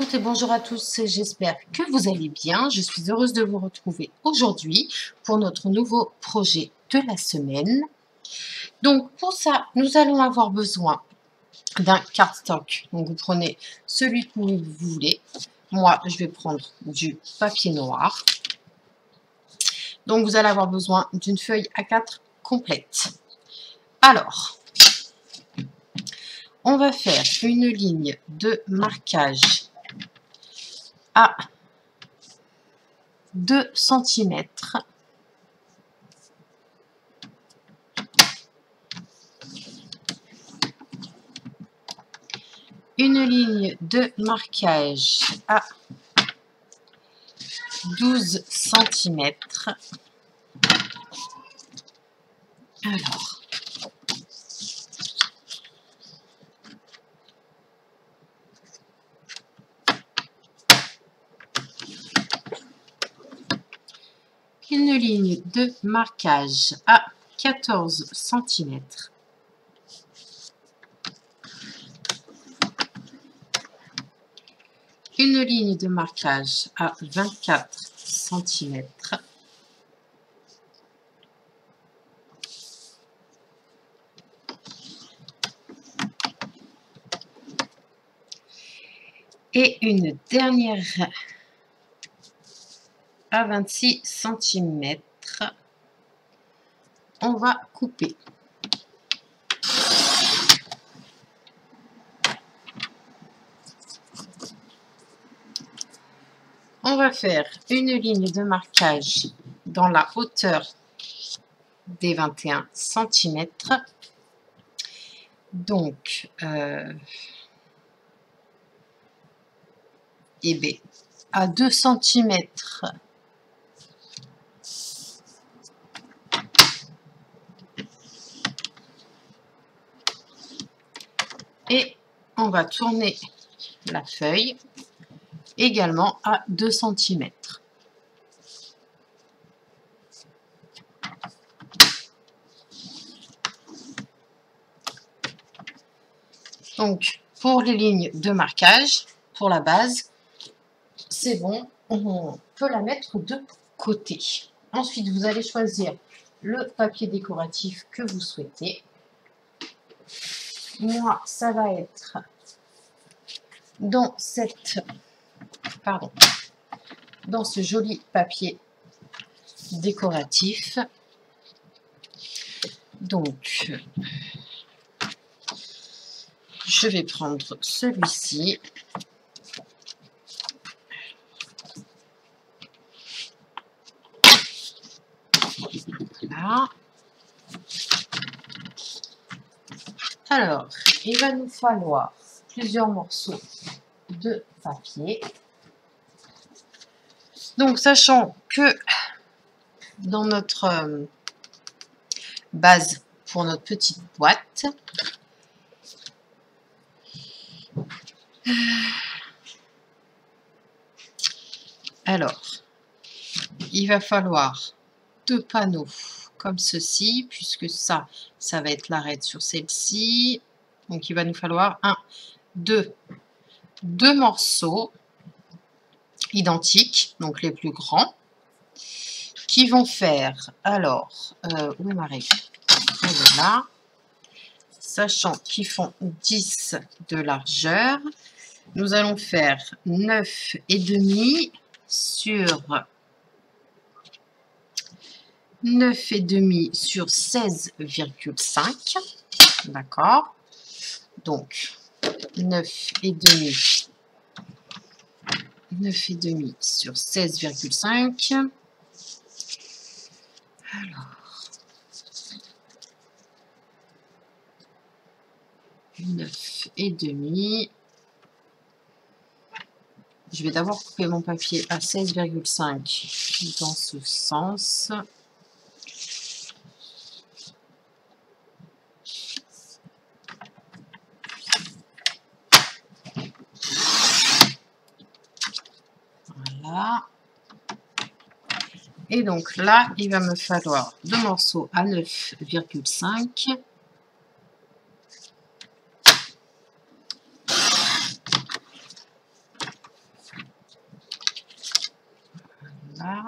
toutes et bonjour à tous, j'espère que vous allez bien. Je suis heureuse de vous retrouver aujourd'hui pour notre nouveau projet de la semaine. Donc pour ça, nous allons avoir besoin d'un cardstock. Donc vous prenez celui que vous voulez. Moi, je vais prendre du papier noir. Donc vous allez avoir besoin d'une feuille A4 complète. Alors, on va faire une ligne de marquage à 2 cm. Une ligne de marquage à 12 cm. Alors, une ligne de marquage à 14 cm. Une ligne de marquage à 24 cm. Et une dernière à 26 cm. On va couper. On va faire une ligne de marquage dans la hauteur des 21 cm. Donc, à 2 cm, et on va tourner la feuille également à 2 cm. Donc, pour les lignes de marquage, pour la base, c'est bon, on peut la mettre de côté. Ensuite, vous allez choisir le papier décoratif que vous souhaitez. Moi, ça va être dans dans ce joli papier décoratif. Donc, je vais prendre celui-ci. Voilà. Alors, il va nous falloir plusieurs morceaux de papier. Donc, sachant que dans notre base pour notre petite boîte, alors, il va falloir 2 panneaux comme ceci, puisque ça va être l'arête sur celle-ci. Donc, il va nous falloir deux morceaux identiques, donc les plus grands, qui vont faire, alors, où est ma règle? Elle est là. Sachant qu'ils font 10 de largeur, nous allons faire 9,5 sur 9,5 sur 16,5. D'accord? Donc, 9,5 sur 16,5. Alors, 9,5. Je vais d'abord couper mon papier à 16,5 dans ce sens. Voilà. Et donc là, il va me falloir 2 morceaux à 9,5. Voilà.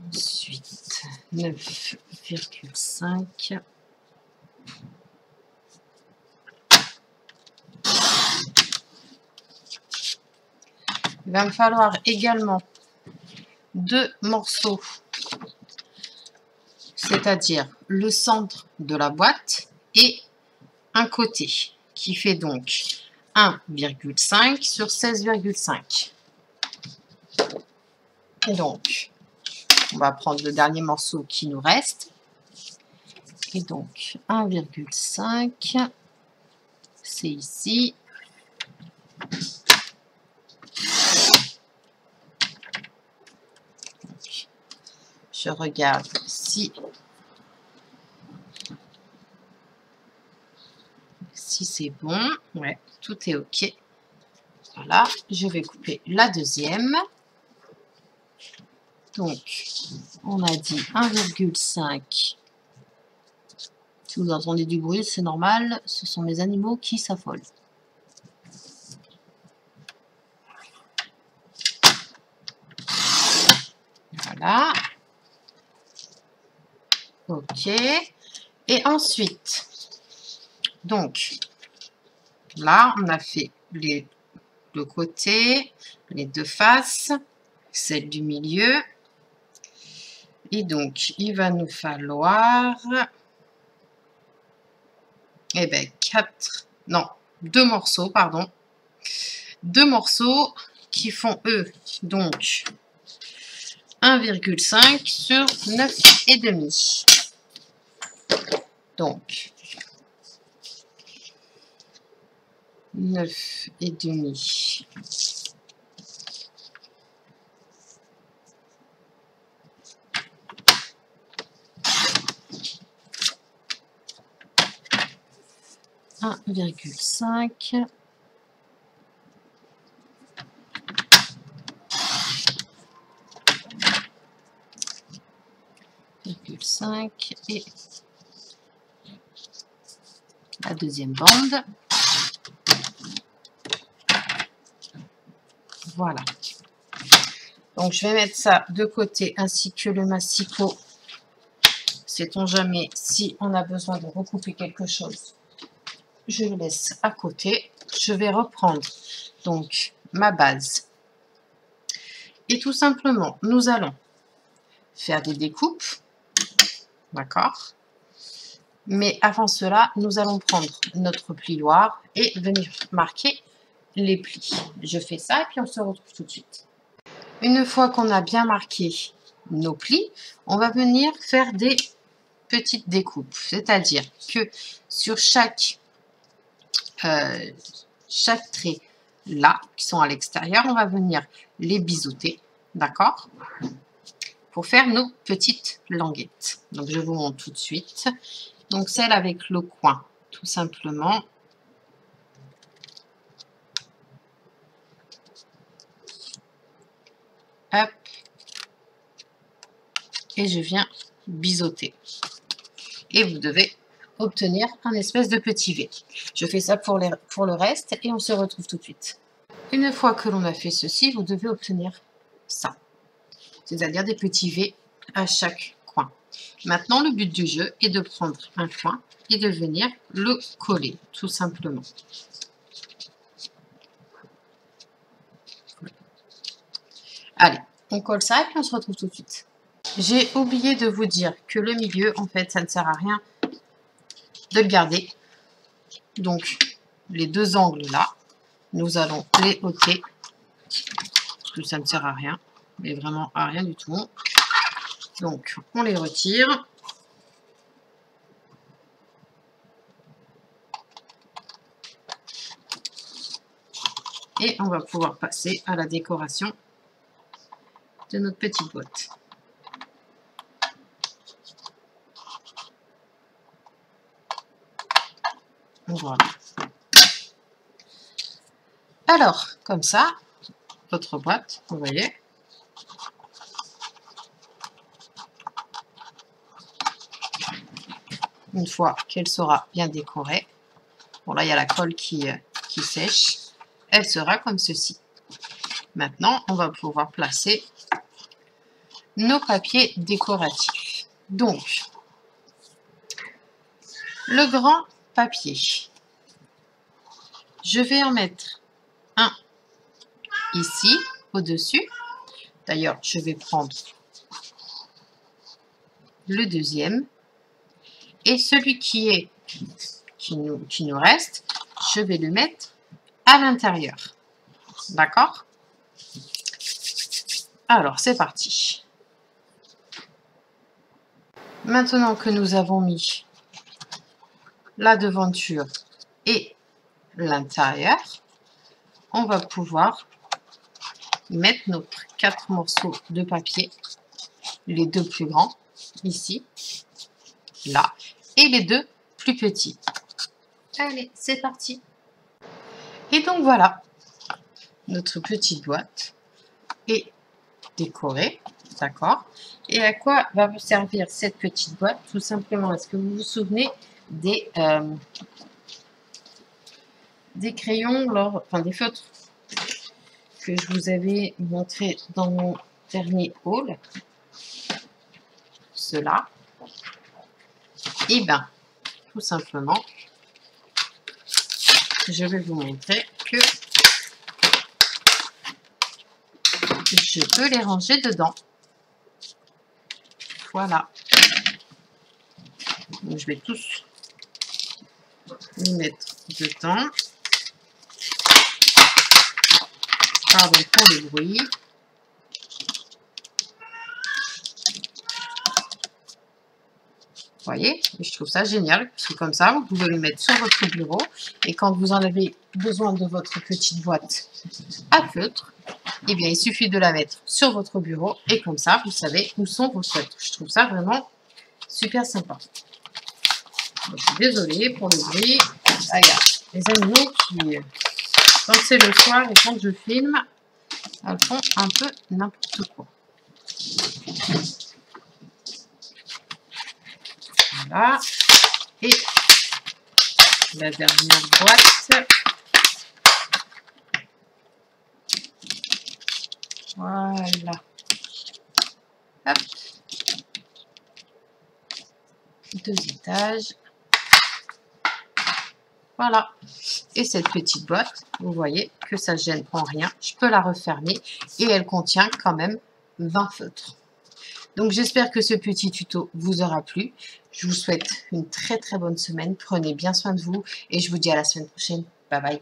Ensuite, 9,5. Il va me falloir également 2 morceaux, c'est-à-dire le centre de la boîte et un côté, qui fait donc 1,5 sur 16,5. Et donc, on va prendre le dernier morceau qui nous reste. Et donc, 1,5, c'est ici. Donc, je regarde si c'est bon. Ouais, tout est OK. Voilà, je vais couper la deuxième. Donc, on a dit 1,5. Si vous entendez du bruit, c'est normal. Ce sont mes animaux qui s'affolent. Voilà. OK. Et ensuite, donc, là, on a fait le côté, les deux faces, celle du milieu. Et donc, il va nous falloir, eh ben, 2 morceaux, pardon. 2 morceaux qui font, eux, donc, 1,5 sur 9,5. Donc, 9,5. Un virgule 5. Et la deuxième bande. Voilà. Donc, je vais mettre ça de côté ainsi que le massicot. Sait-on jamais si on a besoin de recouper quelque chose. Je le laisse à côté. Je vais reprendre donc ma base. Et tout simplement, nous allons faire des découpes. D'accord? Mais avant cela, nous allons prendre notre plioir et venir marquer les plis. Je fais ça et puis on se retrouve tout de suite. Une fois qu'on a bien marqué nos plis, on va venir faire des petites découpes. C'est-à-dire que sur chaque trait là, qui sont à l'extérieur, on va venir les biseauter. D'accord? Pour faire nos petites languettes. Donc, je vous montre tout de suite. Donc, celle avec le coin, tout simplement. Hop. Et je viens biseauter. Et vous devez obtenir un espèce de petit V. Je fais ça pour le reste et on se retrouve tout de suite. Une fois que l'on a fait ceci, vous devez obtenir ça. C'est-à-dire des petits V à chaque coin. Maintenant, le but du jeu est de prendre un coin et de venir le coller, tout simplement. Allez, on colle ça et puis on se retrouve tout de suite. J'ai oublié de vous dire que le milieu, en fait, ça ne sert à rien de le garder. Donc, les deux angles là, nous allons les ôter. Parce que ça ne sert à rien, mais vraiment à rien du tout. Donc, on les retire. Et on va pouvoir passer à la décoration de notre petite boîte. Voilà. Alors, comme ça, votre boîte, vous voyez. Une fois qu'elle sera bien décorée, bon là il y a la colle qui sèche, elle sera comme ceci. Maintenant, on va pouvoir placer nos papiers décoratifs. Donc, le grand papier, je vais en mettre un ici, au-dessus. D'ailleurs, je vais prendre le deuxième. Et celui qui nous reste, je vais le mettre à l'intérieur. D'accord? Alors, c'est parti. Maintenant que nous avons mis la devanture et l'intérieur, on va pouvoir mettre nos 4 morceaux de papier, les 2 plus grands, ici, là, et les 2 plus petits. Allez, c'est parti. Et donc voilà, notre petite boîte est décorée, d'accord? Et à quoi va vous servir cette petite boîte? Tout simplement, est-ce que vous vous souvenez des crayons, enfin des feutres que je vous avais montré dans mon dernier haul? Cela, et bien, tout simplement, je vais vous montrer que je peux les ranger dedans. Voilà. Donc, je vais tous les mettre dedans. Pardon pour le bruit. Vous voyez, je trouve ça génial, parce que comme ça, vous pouvez le mettre sur votre bureau. Et quand vous en avez besoin de votre petite boîte à feutre, eh bien, il suffit de la mettre sur votre bureau. Et comme ça, vous savez où sont vos feutres. Je trouve ça vraiment super sympa. Je suis désolée pour le bruit. Ah, il y a les animaux qui, quand c'est le soir et quand je filme, elles font un peu n'importe quoi. Voilà. Et la dernière boîte. Voilà. Hop. 2 étages. Voilà. Et cette petite boîte, vous voyez que ça ne gêne en rien. Je peux la refermer et elle contient quand même 20 feutres. Donc j'espère que ce petit tuto vous aura plu. Je vous souhaite une très très bonne semaine. Prenez bien soin de vous et je vous dis à la semaine prochaine. Bye bye.